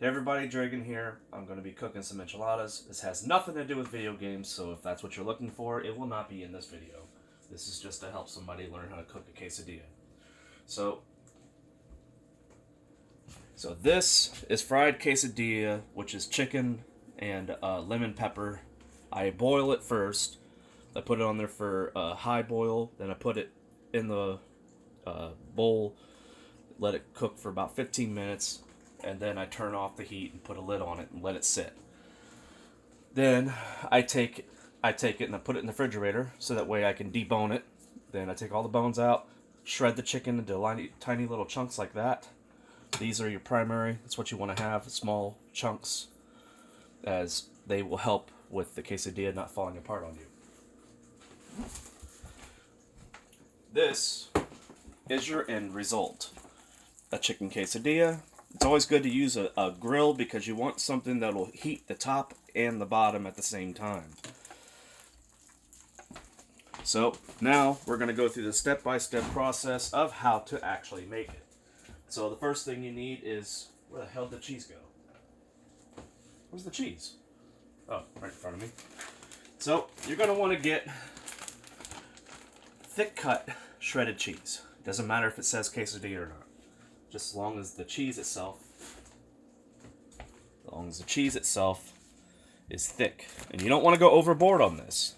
Hey everybody, Dragon here. I'm going to be cooking some enchiladas. This has nothing to do with video games, so if that's what you're looking for, it will not be in this video. This is just to help somebody learn how to cook a quesadilla. So, so this is fried quesadilla, which is chicken and lemon pepper. I boil it first. I put it on there for high boil. Then I put it in the bowl, let it cook for about 15 minutes, and then I turn off the heat and put a lid on it and let it sit. Then I take it and I put it in the refrigerator so that way I can debone it. Then I take all the bones out, shred the chicken into tiny little chunks like that. These are your primary. That's what you want to have, small chunks, as they will help with the quesadilla not falling apart on you. This is your end result. A chicken quesadilla. It's always good to use a grill because you want something that will heat the top and the bottom at the same time. So now we're going to go through the step-by-step process of how to actually make it. So the first thing you need is, where the hell did the cheese go? Where's the cheese? Oh, right in front of me. So you're going to want to get thick cut shredded cheese. It doesn't matter if it says quesadilla or not. Just as long as the cheese itself is thick. And you don't want to go overboard on this.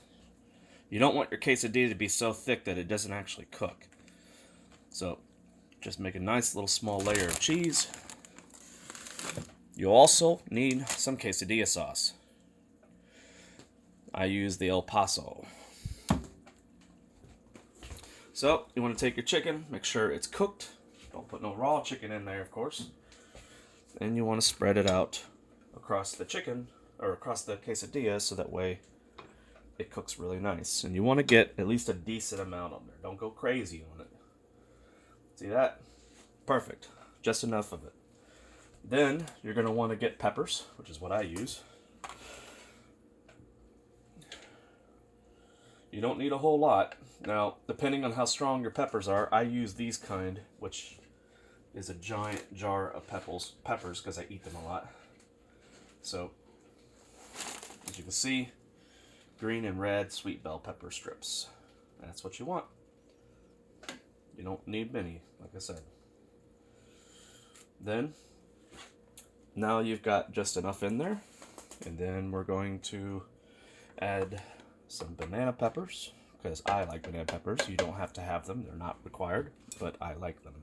You don't want your quesadilla to be so thick that it doesn't actually cook. So just make a nice little small layer of cheese. You also need some quesadilla sauce. I use the El Paso. So you want to take your chicken, make sure it's cooked. Don't put no raw chicken in there, of course. And you want to spread it out across the chicken, or across the quesadilla, so that way it cooks really nice. And you want to get at least a decent amount on there. Don't go crazy on it. See that? Perfect. Just enough of it. Then you're going to want to get peppers, which is what I use. You don't need a whole lot. Now, depending on how strong your peppers are, I use these kind, which is a giant jar of peppers because I eat them a lot. So, as you can see, green and red sweet bell pepper strips. That's what you want. You don't need many, like I said. Then, now you've got just enough in there. And then we're going to add some banana peppers, because I like banana peppers. You don't have to have them. They're not required, but I like them.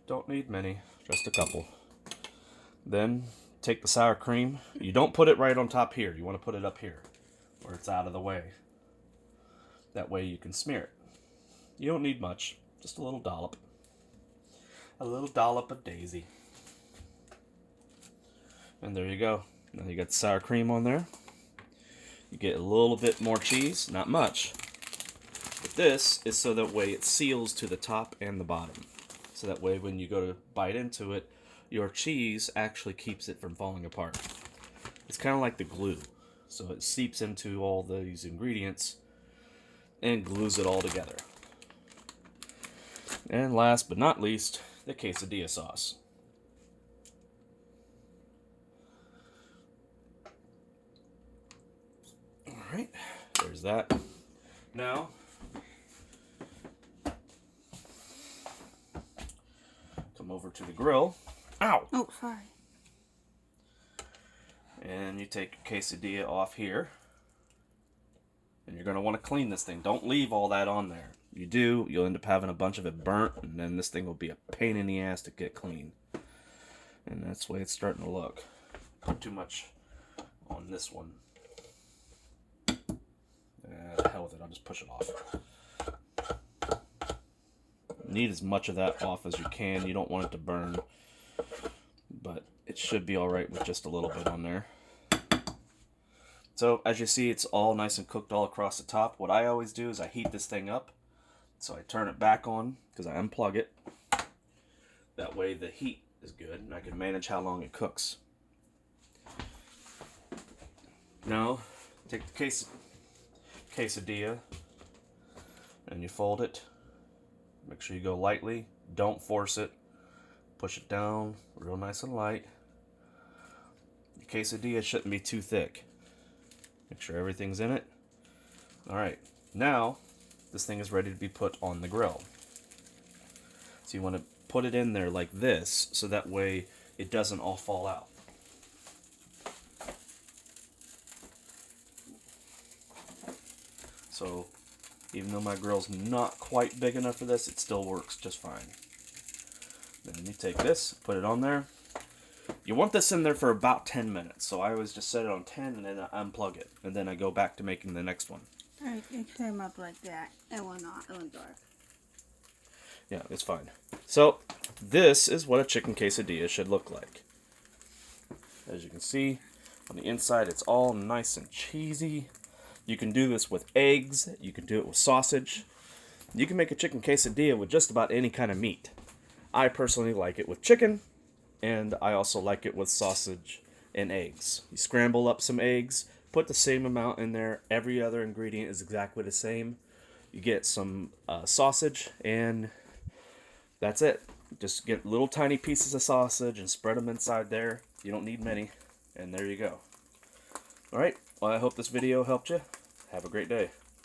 Don't need many, just a couple. Then take the sour cream. You don't put it right on top here. You want to put it up here where it's out of the way. That way you can smear it. You don't need much, just a little dollop. A little dollop of daisy. And there you go. Now you got the sour cream on there. You get a little bit more cheese, not much. But this is so that way it seals to the top and the bottom. So that way when you go to bite into it, your cheese actually keeps it from falling apart. It's kind of like the glue. So it seeps into all these ingredients and glues it all together. And last but not least, the quesadilla sauce. Alright, there's that. Now, come over to the grill. Ow! Oh, sorry. And you take your quesadilla off here. And you're going to want to clean this thing. Don't leave all that on there. You do, you'll end up having a bunch of it burnt, and then this thing will be a pain in the ass to get clean. And that's the way it's starting to look. Put too much on this one. The hell with it, I'll just push it off. Need as much of that off as you can. You don't want it to burn, but it should be alright with just a little bit on there. So as you see, it's all nice and cooked all across the top. What I always do is I heat this thing up. So I turn it back on because I unplug it. That way the heat is good and I can manage how long it cooks. Now, take the quesadilla and you fold it. Make sure you go lightly. Don't force it. push it down real nice and light. Your quesadilla shouldn't be too thick. Make sure everything's in it. Alright, now this thing is ready to be put on the grill. So you want to put it in there like this, so that way it doesn't all fall out. So even though my grill's not quite big enough for this, it still works just fine. Then you take this, put it on there. You want this in there for about 10 minutes. So I always just set it on 10 and then I unplug it. And then I go back to making the next one. It came up like that. It went not. It went dark. Yeah, it's fine. So this is what a chicken quesadilla should look like. As you can see, on the inside it's all nice and cheesy. You can do this with eggs. You can do it with sausage. You can make a chicken quesadilla with just about any kind of meat. I personally like it with chicken, and I also like it with sausage and eggs. You scramble up some eggs, put the same amount in there. Every other ingredient is exactly the same. You get some sausage, and that's it. Just get little tiny pieces of sausage and spread them inside there. You don't need many, and there you go. Alright, well, I hope this video helped you. Have a great day.